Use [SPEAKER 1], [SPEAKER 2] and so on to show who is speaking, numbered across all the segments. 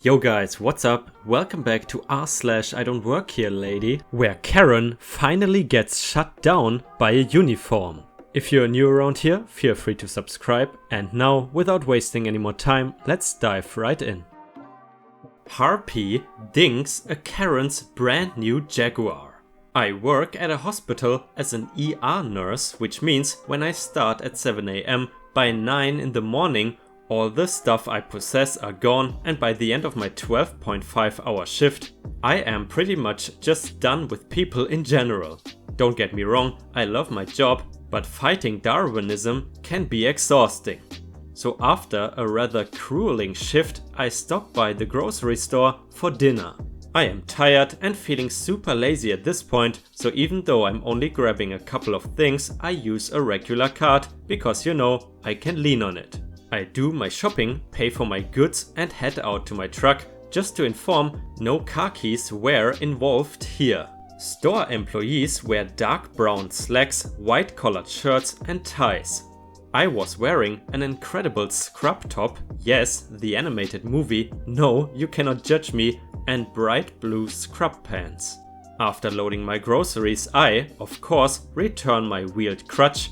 [SPEAKER 1] Yo guys, what's up? Welcome back to r/IDontWorkHereLady, where Karen finally gets shut down by a uniform. If you're new around here, feel free to subscribe, and now, without wasting any more time, let's dive right in. Harpy dinks a Karen's brand new Jaguar. I work at a hospital as an ER nurse, which means when I start at 7 AM, by 9 in the morning, all the stuff I possess are gone, and by the end of my 12.5-hour shift, I am pretty much just done with people in general. Don't get me wrong, I love my job, but fighting Darwinism can be exhausting. So after a rather grueling shift, I stop by the grocery store for dinner. I am tired and feeling super lazy at this point, so even though I'm only grabbing a couple of things, I use a regular card, because you know, I can lean on it. I do my shopping, pay for my goods and head out to my truck, just to inform no car keys were involved here. Store employees wear dark brown slacks, white collared shirts and ties. I was wearing an incredible scrub top, yes, the animated movie, no, you cannot judge me, and bright blue scrub pants. After loading my groceries, I, of course, return my wheeled crutch,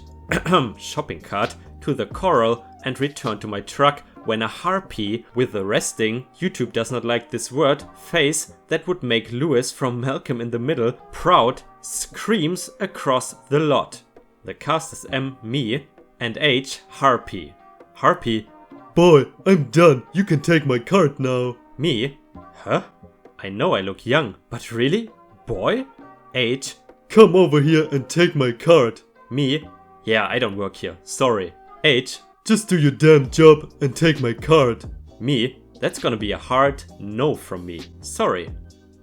[SPEAKER 1] shopping cart, to the corral and return to my truck when a harpy with a resting, YouTube does not like this word, face that would make Lewis from Malcolm in the Middle proud screams across the lot. The cast is M, me, and H, Harpy. Harpy,
[SPEAKER 2] boy, I'm done, you can take my card now.
[SPEAKER 1] Me, huh? I know I look young, but really? Boy? H,
[SPEAKER 2] come over here and take my card.
[SPEAKER 1] Me, yeah, I don't work here, sorry. H,
[SPEAKER 2] just do your damn job and take my card.
[SPEAKER 1] Me, that's gonna be a hard no from me, sorry.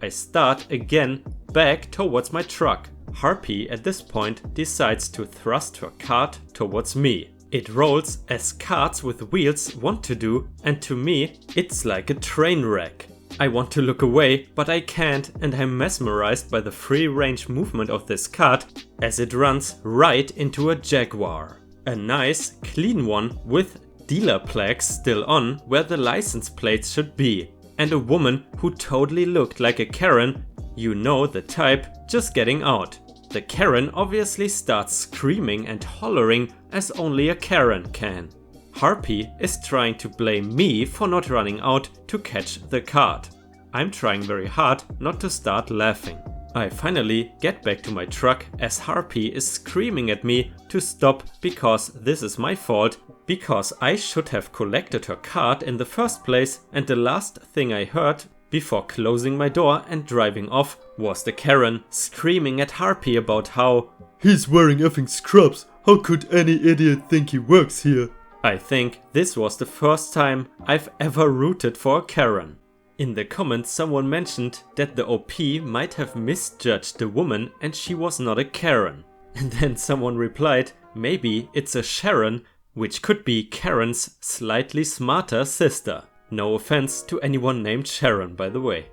[SPEAKER 1] I start again back towards my truck. Harpy at this point decides to thrust her cart towards me. It rolls as carts with wheels want to do, and to me it's like a train wreck. I want to look away, but I can't, and I'm mesmerized by the free range movement of this cart as it runs right into a Jaguar. A nice, clean one with dealer plaques still on where the license plates should be. And a woman who totally looked like a Karen, you know the type, just getting out. The Karen obviously starts screaming and hollering as only a Karen can. Harpy is trying to blame me for not running out to catch the cart. I'm trying very hard not to start laughing. I finally get back to my truck as Harpy is screaming at me to stop because this is my fault, because I should have collected her card in the first place, and the last thing I heard before closing my door and driving off was the Karen screaming at Harpy about how
[SPEAKER 2] he's wearing effing scrubs, how could any idiot think he works here?
[SPEAKER 1] I think this was the first time I've ever rooted for a Karen. In the comments someone mentioned that the OP might have misjudged the woman and she was not a Karen. And then someone replied, maybe it's a Sharon, which could be Karen's slightly smarter sister. No offense to anyone named Sharon, by the way.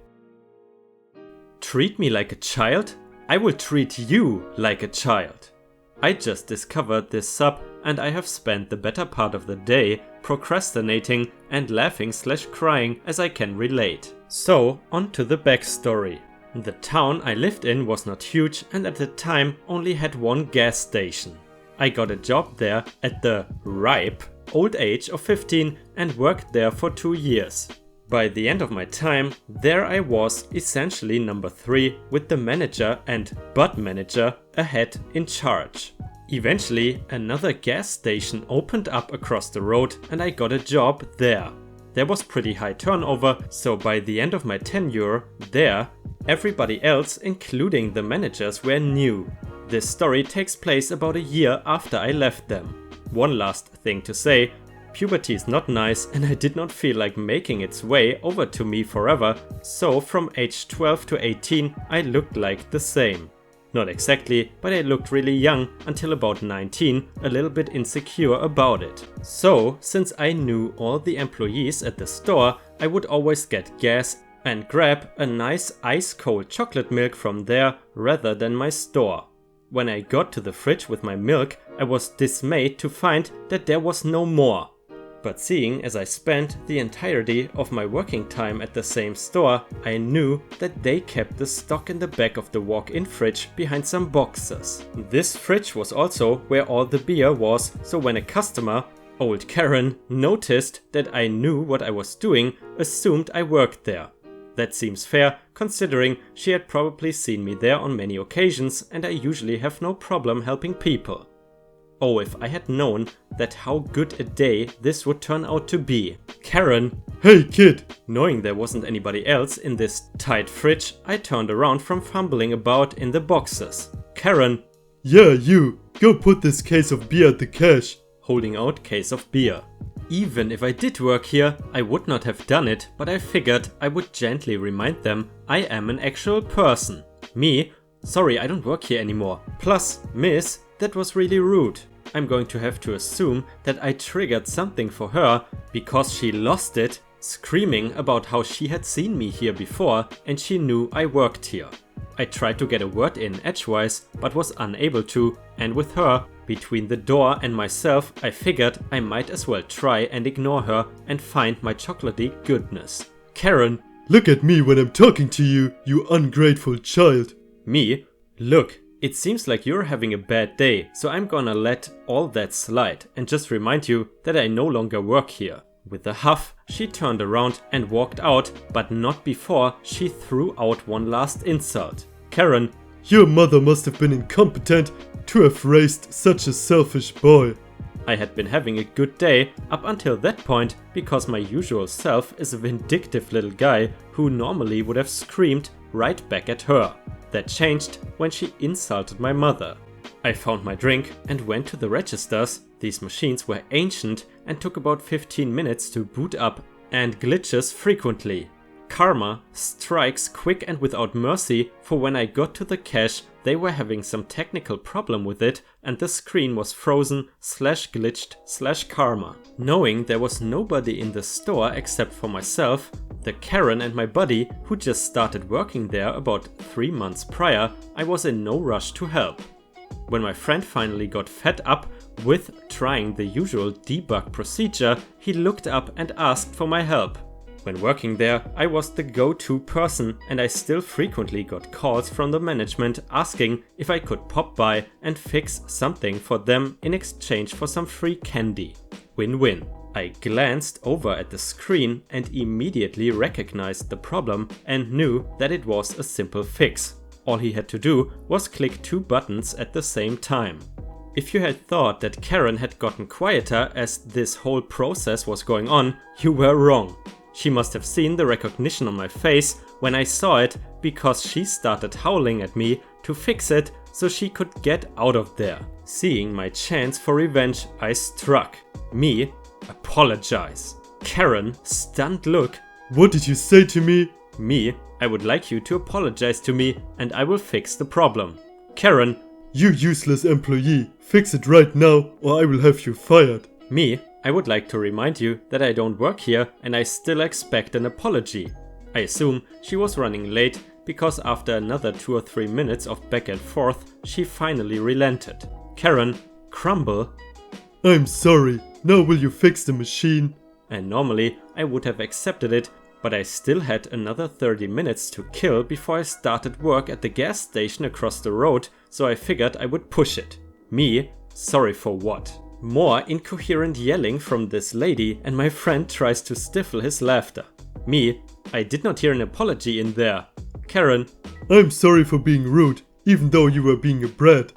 [SPEAKER 1] Treat me like a child? I will treat you like a child. I just discovered this sub and I have spent the better part of the day procrastinating and laughing/crying as I can relate. So, on to the backstory. The town I lived in was not huge and at the time only had one gas station. I got a job there at the ripe old age of 15 and worked there for 2 years. By the end of my time, there I was essentially number 3 with the manager and butt manager ahead in charge. Eventually, another gas station opened up across the road and I got a job there. There was pretty high turnover, so by the end of my tenure there, everybody else, including the managers, were new. This story takes place about a year after I left them. One last thing to say, puberty is not nice and I did not feel like making its way over to me forever, so from age 12 to 18 I looked like the same. Not exactly, but I looked really young until about 19, a little bit insecure about it. So, since I knew all the employees at the store, I would always get gas and grab a nice ice-cold chocolate milk from there rather than my store. When I got to the fridge with my milk, I was dismayed to find that there was no more. But seeing as I spent the entirety of my working time at the same store, I knew that they kept the stock in the back of the walk-in fridge behind some boxes. This fridge was also where all the beer was, so when a customer, old Karen, noticed that I knew what I was doing, assumed I worked there. That seems fair, considering she had probably seen me there on many occasions and I usually have no problem helping people. Oh, if I had known that how good a day this would turn out to be. Karen!
[SPEAKER 2] Hey kid!
[SPEAKER 1] Knowing there wasn't anybody else in this tight fridge, I turned around from fumbling about in the boxes. Karen!
[SPEAKER 2] Yeah, you! Go put this case of beer at the cash!
[SPEAKER 1] Holding out case of beer. Even if I did work here, I would not have done it, but I figured I would gently remind them I am an actual person. Me? Sorry, I don't work here anymore. Plus, miss, that was really rude. I'm going to have to assume that I triggered something for her because she lost it, screaming about how she had seen me here before and she knew I worked here. I tried to get a word in edgewise, but was unable to, and with her between the door and myself, I figured I might as well try and ignore her and find my chocolatey goodness. Karen!
[SPEAKER 2] Look at me when I'm talking to you, you ungrateful child!
[SPEAKER 1] Me? Look, it seems like you're having a bad day, so I'm gonna let all that slide and just remind you that I no longer work here. With a huff, she turned around and walked out, but not before she threw out one last insult. Karen!
[SPEAKER 2] Your mother must have been incompetent to have raised such a selfish boy.
[SPEAKER 1] I had been having a good day up until that point because my usual self is a vindictive little guy who normally would have screamed right back at her. That changed when she insulted my mother. I found my drink and went to the registers. These machines were ancient and took about 15 minutes to boot up and glitches frequently. Karma strikes quick and without mercy, for when I got to the cash they were having some technical problem with it and the screen was frozen /glitched /karma. Knowing there was nobody in the store except for myself, the Karen and my buddy who just started working there about 3 months prior, I was in no rush to help. When my friend finally got fed up with trying the usual debug procedure, he looked up and asked for my help. When working there, I was the go-to person and I still frequently got calls from the management asking if I could pop by and fix something for them in exchange for some free candy. Win-win. I glanced over at the screen and immediately recognized the problem and knew that it was a simple fix. All he had to do was click 2 buttons at the same time. If you had thought that Karen had gotten quieter as this whole process was going on, you were wrong. She must have seen the recognition on my face when I saw it because she started howling at me to fix it so she could get out of there. Seeing my chance for revenge, I struck. Me, apologize. Karen, stunned look.
[SPEAKER 2] What did you say to me?
[SPEAKER 1] Me, I would like you to apologize to me and I will fix the problem. Karen,
[SPEAKER 2] you useless employee, fix it right now or I will have you fired.
[SPEAKER 1] Me, I would like to remind you that I don't work here and I still expect an apology. I assume she was running late because after another 2 or 3 minutes of back and forth, she finally relented. Karen, crumble.
[SPEAKER 2] I'm sorry, now will you fix the machine?
[SPEAKER 1] And normally I would have accepted it, but I still had another 30 minutes to kill before I started work at the gas station across the road, so I figured I would push it. Me, sorry for what? More incoherent yelling from this lady and my friend tries to stifle his laughter. Me, I did not hear an apology in there. Karen,
[SPEAKER 2] I'm sorry for being rude, even though you were being a brat.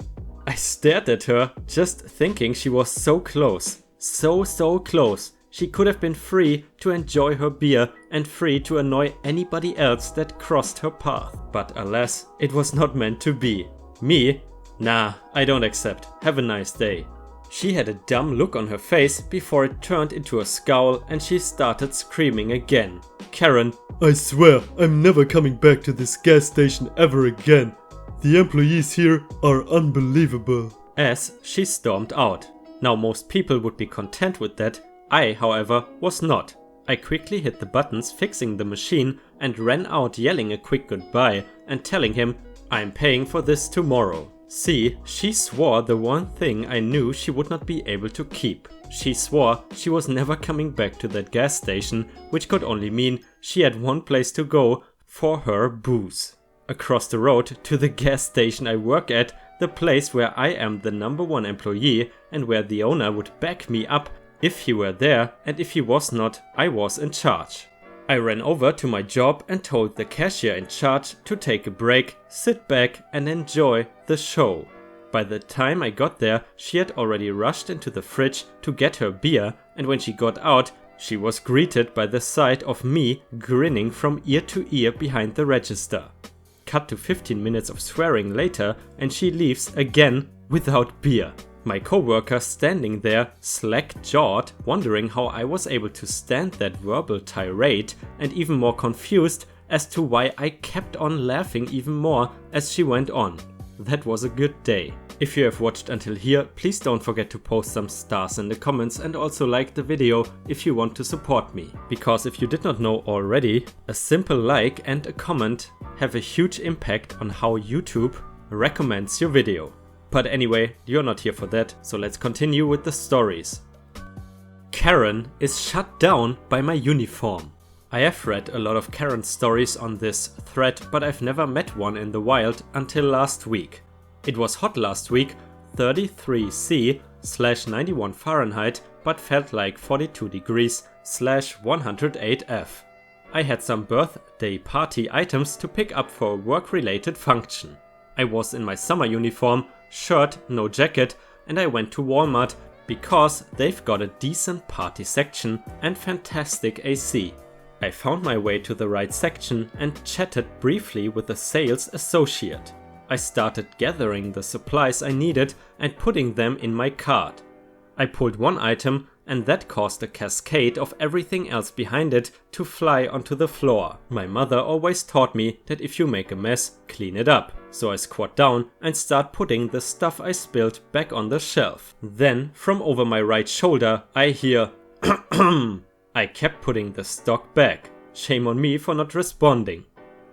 [SPEAKER 1] I stared at her, just thinking she was so close. So close. She could have been free to enjoy her beer and free to annoy anybody else that crossed her path. But alas, it was not meant to be. Me? Nah, I don't accept. Have a nice day. She had a dumb look on her face before it turned into a scowl and she started screaming again. Karen,
[SPEAKER 2] I swear I'm never coming back to this gas station ever again. The employees here are unbelievable.
[SPEAKER 1] As she stormed out. Now most people would be content with that. I, however, was not. I quickly hit the buttons fixing the machine and ran out yelling a quick goodbye and telling him I'm paying for this tomorrow. See, she swore the one thing I knew she would not be able to keep. She swore she was never coming back to that gas station, which could only mean she had one place to go for her booze. Across the road to the gas station I work at, the place where I am the #1 employee and where the owner would back me up if he were there, and if he was not, I was in charge. I ran over to my job and told the cashier in charge to take a break, sit back and enjoy the show. By the time I got there, she had already rushed into the fridge to get her beer, and when she got out, she was greeted by the sight of me grinning from ear to ear behind the register. Cut to 15 minutes of swearing later and she leaves again without beer. My coworker standing there slack-jawed, wondering how I was able to stand that verbal tirade, and even more confused as to why I kept on laughing even more as she went on. That was a good day. If you have watched until here, please don't forget to post some stars in the comments and also like the video if you want to support me. Because if you did not know already, a simple like and a comment have a huge impact on how YouTube recommends your video. But anyway, you're not here for that, so let's continue with the stories. Karen is shut down by my uniform. I have read a lot of Karen stories on this thread, but I've never met one in the wild until last week. It was hot last week, 33°C/91 Fahrenheit, but felt like 42 degrees/108 F. I had some birthday party items to pick up for a work-related function. I was in my summer uniform, shirt, no jacket, and I went to Walmart because they've got a decent party section and fantastic AC. I found my way to the right section and chatted briefly with the sales associate. I started gathering the supplies I needed and putting them in my cart. I pulled one item and that caused a cascade of everything else behind it to fly onto the floor. My mother always taught me that if you make a mess, clean it up. So I squat down and start putting the stuff I spilled back on the shelf. Then, from over my right shoulder, I hear I kept putting the stock back. Shame on me for not responding.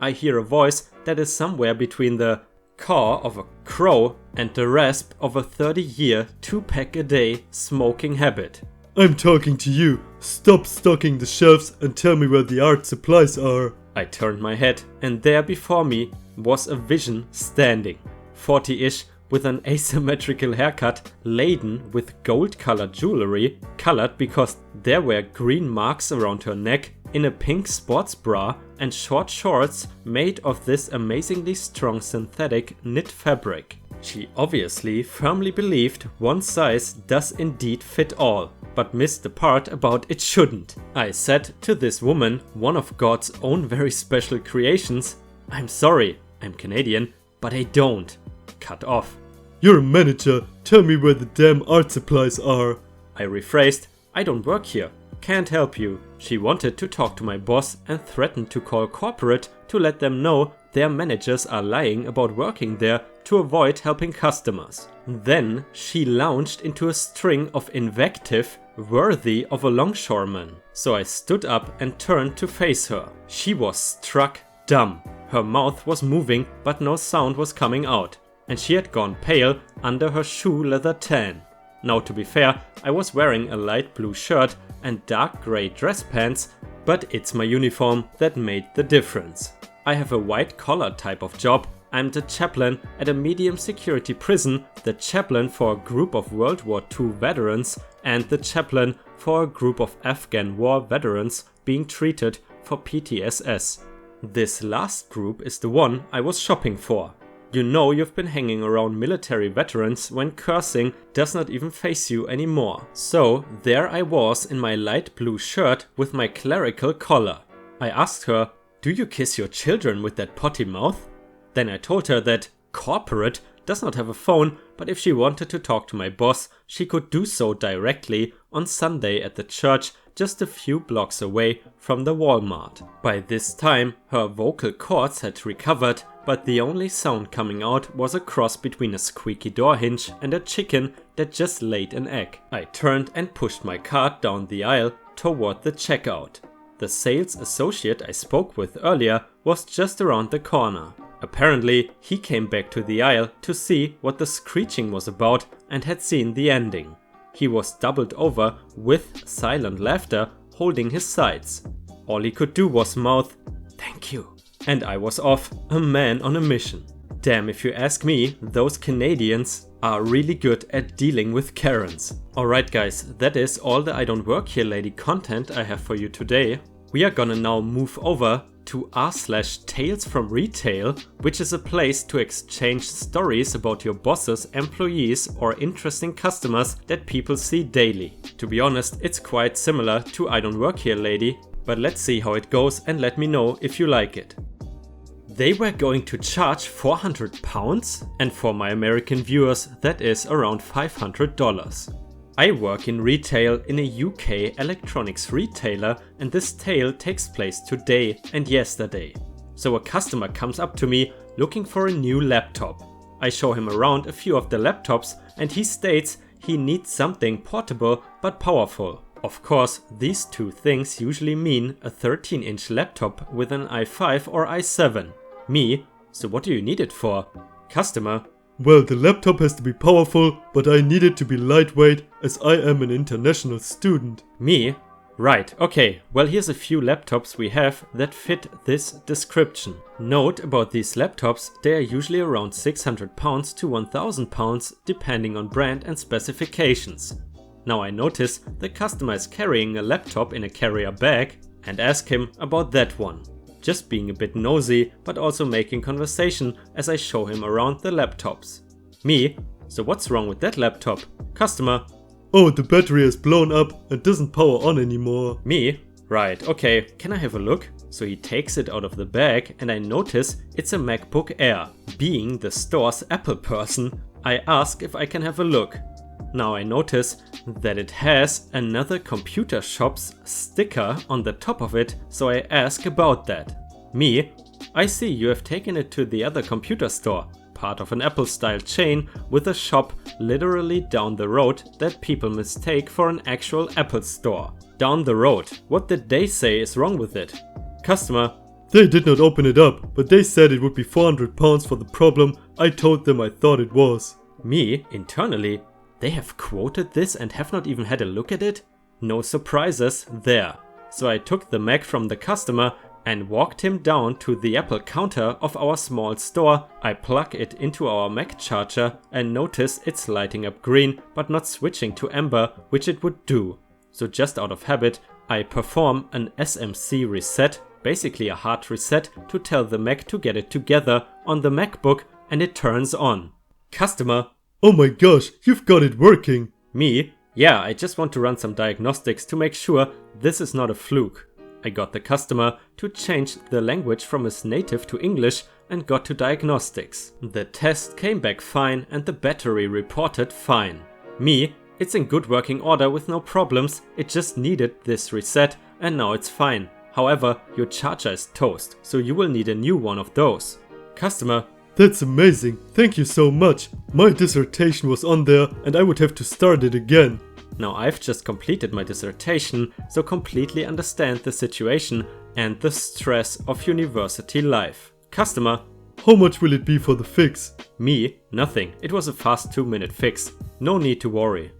[SPEAKER 1] I hear a voice that is somewhere between the caw of a crow and the rasp of a 30-year 2-pack-a-day smoking habit.
[SPEAKER 2] I'm talking to you. Stop stocking the shelves and tell me where the art supplies are.
[SPEAKER 1] I turned my head and there before me was a vision standing. 40-ish, with an asymmetrical haircut, laden with gold-colored jewelry, colored because there were green marks around her neck, in a pink sports bra and short shorts made of this amazingly strong synthetic knit fabric. She obviously firmly believed one size does indeed fit all, but missed the part about it shouldn't. I said to this woman, one of God's own very special creations, "I'm sorry, I'm Canadian, but I don't." Cut off.
[SPEAKER 2] You're a manager. Tell me where the damn art supplies are.
[SPEAKER 1] I rephrased, "I don't work here. Can't help you." She wanted to talk to my boss and threatened to call corporate to let them know their managers are lying about working there to avoid helping customers. Then she launched into a string of invective worthy of a longshoreman. So I stood up and turned to face her. She was struck dumb. Her mouth was moving but no sound was coming out, and she had gone pale under her shoe leather tan. Now, to be fair, I was wearing a light blue shirt and dark grey dress pants, but it's my uniform that made the difference. I have a white collar type of job. I'm the chaplain at a medium security prison, the chaplain for a group of World War II veterans, and the chaplain for a group of Afghan war veterans being treated for PTSS. This last group is the one I was shopping for. You know you've been hanging around military veterans when cursing does not even face you anymore. So there I was in my light blue shirt with my clerical collar. I asked her, "Do you kiss your children with that potty mouth?" Then I told her that corporate does not have a phone, but if she wanted to talk to my boss, she could do so directly on Sunday at the church just a few blocks away from the Walmart. By this time, her vocal cords had recovered, but the only sound coming out was a cross between a squeaky door hinge and a chicken that just laid an egg. I turned and pushed my cart down the aisle toward the checkout. The sales associate I spoke with earlier was just around the corner. Apparently, he came back to the aisle to see what the screeching was about and had seen the ending. He was doubled over with silent laughter, holding his sides. All he could do was mouth, "Thank you." And I was off, a man on a mission. Damn, if you ask me, those Canadians are really good at dealing with Karens. Alright guys, that is all the I Don't Work Here Lady content I have for you today. We are gonna now move over to r/Tales from Retail, which is a place to exchange stories about your bosses, employees or interesting customers that people see daily. To be honest, it's quite similar to I Don't Work Here Lady, but let's see how it goes and let me know if you like it. They were going to charge £400, and for my American viewers that is around $500. I work in retail in a UK electronics retailer, and this tale takes place today and yesterday. So a customer comes up to me looking for a new laptop. I show him around a few of the laptops and he states he needs something portable but powerful. Of course, these two things usually mean a 13-inch laptop with an i5 or i7. Me, so what do you need it for? Customer,
[SPEAKER 2] well, the laptop has to be powerful, but I need it to be lightweight as I am an international student.
[SPEAKER 1] Me, right, okay, well here's a few laptops we have that fit this description. Note about these laptops, they are usually around £600 to £1,000 depending on brand and specifications. Now I notice the customer is carrying a laptop in a carrier bag and ask him about that one. Just being a bit nosy, but also making conversation as I show him around the laptops. Me, so what's wrong with that laptop? Customer,
[SPEAKER 2] oh, the battery has blown up and doesn't power on anymore.
[SPEAKER 1] Me, right, okay, can I have a look? So he takes it out of the bag and I notice it's a MacBook Air. Being the store's Apple person, I ask if I can have a look. Now I notice that it has another computer shop's sticker on the top of it, so I ask about that. Me, I see you have taken it to the other computer store, part of an Apple-style chain with a shop literally down the road that people mistake for an actual Apple store. Down the road, what did they say is wrong with it? Customer,
[SPEAKER 2] they did not open it up, but they said it would be £400 for the problem I told them I thought it was.
[SPEAKER 1] Me, internally, they have quoted this and have not even had a look at it? No surprises there. So I took the Mac from the customer and walked him down to the Apple counter of our small store. I plug it into our Mac charger and notice it's lighting up green but not switching to amber, which it would do. So just out of habit, I perform an SMC reset, basically a hard reset, to tell the Mac to get it together on the MacBook, and it turns on. Customer,
[SPEAKER 2] oh my gosh, you've got it working.
[SPEAKER 1] Me, yeah, I just want to run some diagnostics to make sure this is not a fluke. I got the customer to change the language from his native to English and got to diagnostics. The test came back fine and the battery reported fine. Me, it's in good working order with no problems, it just needed this reset and now it's fine. However, your charger is toast, so you will need a new one of those. Customer,
[SPEAKER 2] that's amazing, thank you so much. My dissertation was on there and I would have to start it again.
[SPEAKER 1] Now I've just completed my dissertation, so completely understand the situation and the stress of university life. Customer,
[SPEAKER 2] how much will it be for the fix?
[SPEAKER 1] Me, nothing, it was a fast 2-minute fix, no need to worry.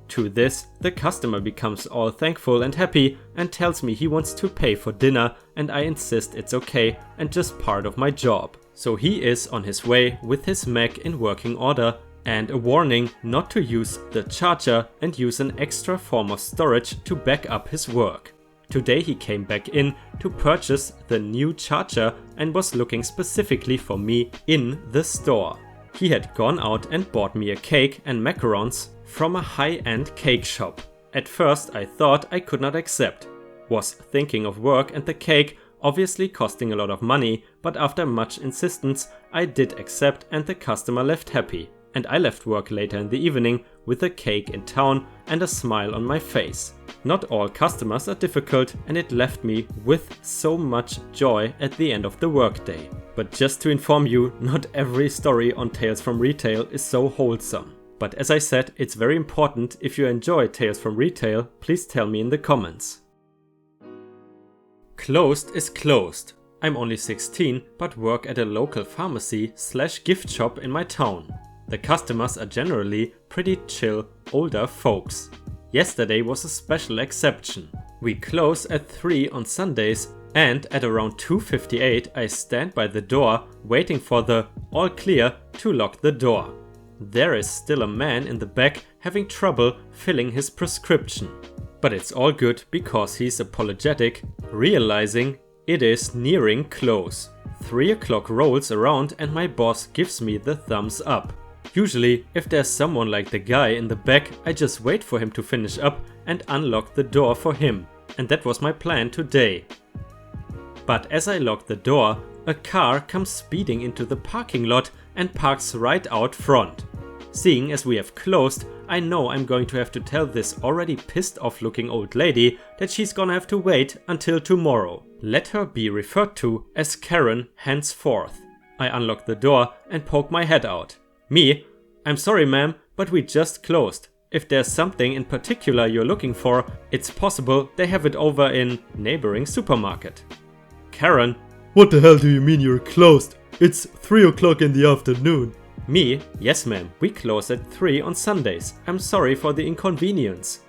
[SPEAKER 1] To this, the customer becomes all thankful and happy and tells me he wants to pay for dinner, and I insist it's okay and just part of my job. So he is on his way with his Mac in working order and a warning not to use the charger and use an extra form of storage to back up his work. Today he came back in to purchase the new charger and was looking specifically for me in the store. He had gone out and bought me a cake and macarons from a high-end cake shop. At first I thought I could not accept. Was thinking of work and the cake obviously costing a lot of money, but after much insistence I did accept and the customer left happy. And I left work later in the evening with a cake in town and a smile on my face. Not all customers are difficult and it left me with so much joy at the end of the workday. But just to inform you, not every story on Tales from Retail is so wholesome. But as I said, it's very important. If you enjoy Tales from Retail, please tell me in the comments. Closed is closed. I'm only 16 but work at a local pharmacy/gift shop in my town. The customers are generally pretty chill older folks. Yesterday was a special exception. We close at 3 on Sundays, and at around 2:58 I stand by the door waiting for the all clear to lock the door. There is still a man in the back having trouble filling his prescription. But it's all good because he's apologetic, realizing it is nearing close. 3 o'clock rolls around and my boss gives me the thumbs up. Usually, if there's someone like the guy in the back, I just wait for him to finish up and unlock the door for him. And that was my plan today. But as I lock the door, a car comes speeding into the parking lot and parks right out front. Seeing as we have closed, I know I'm going to have to tell this already pissed off looking old lady that she's gonna have to wait until tomorrow. Let her be referred to as Karen henceforth. I unlock the door and poke my head out. Me, I'm sorry ma'am, but we just closed. If there's something in particular you're looking for, it's possible they have it over in neighboring supermarket. Karen,
[SPEAKER 2] What the hell do you mean you're closed? It's 3 o'clock in the afternoon.
[SPEAKER 1] Me, yes ma'am, we close at 3 on Sundays. I'm sorry for the inconvenience.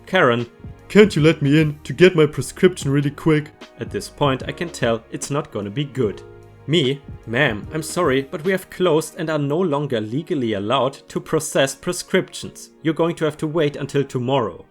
[SPEAKER 1] Karen,
[SPEAKER 2] Can't you let me in to get my prescription really quick?
[SPEAKER 1] at this point I can tell it's not gonna be good. Me, ma'am, I'm sorry, but we have closed and are no longer legally allowed to process prescriptions. You're going to have to wait until tomorrow.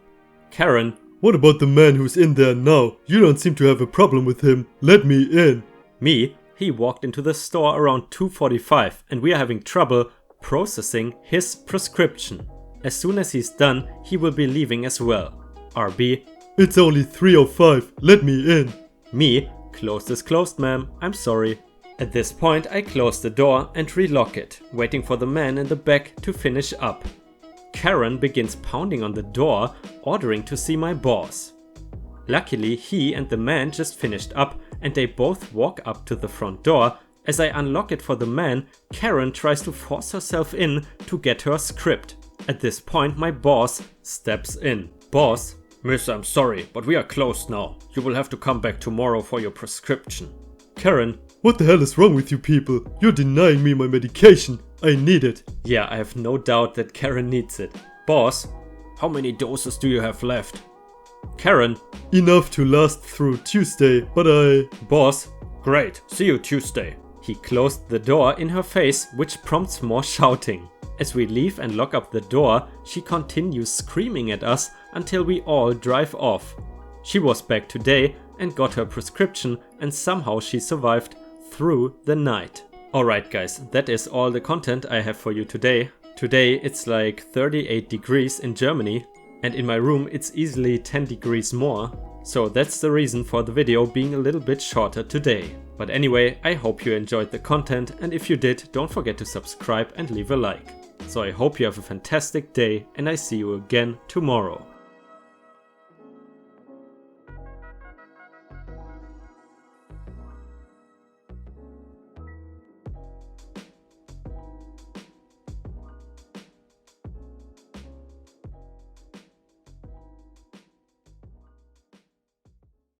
[SPEAKER 1] Karen,
[SPEAKER 2] What about the man who's in there now? You don't seem to have a problem with him. Let me in.
[SPEAKER 1] me, he walked into the store around 2:45 and we are having trouble processing his prescription. As soon as he's done, he will be leaving as well. RB,
[SPEAKER 2] It's only 3:05. Let me in.
[SPEAKER 1] me, closed is closed ma'am, I'm sorry. At this point I close the door and relock it, waiting for the man in the back to finish up. Karen begins pounding on the door, ordering to see my boss. Luckily he and the man just finished up and they both walk up to the front door. As I unlock it for the man, Karen tries to force herself in to get her script. At this point my boss steps in. Boss, Miss, I'm sorry, but we are closed now. You will have to come back tomorrow for your prescription. Karen,
[SPEAKER 2] What the hell is wrong with you people? You're denying me my medication. I need it.
[SPEAKER 1] yeah, I have no doubt that Karen needs it. Boss, how many doses do you have left? Karen,
[SPEAKER 2] Enough to last through Tuesday, but
[SPEAKER 1] boss, great, see you Tuesday. He closed the door in her face, which prompts more shouting. As we leave and lock up the door, she continues screaming at us until we all drive off. She was back today and got her prescription and somehow she survived through the night. Alright guys, that is all the content I have for you today. Today it's like 38 degrees in Germany and in my room it's easily 10 degrees more. So that's the reason for the video being a little bit shorter today. But anyway, I hope you enjoyed the content and if you did, don't forget to subscribe and leave a like. So I hope you have a fantastic day and I see you again tomorrow.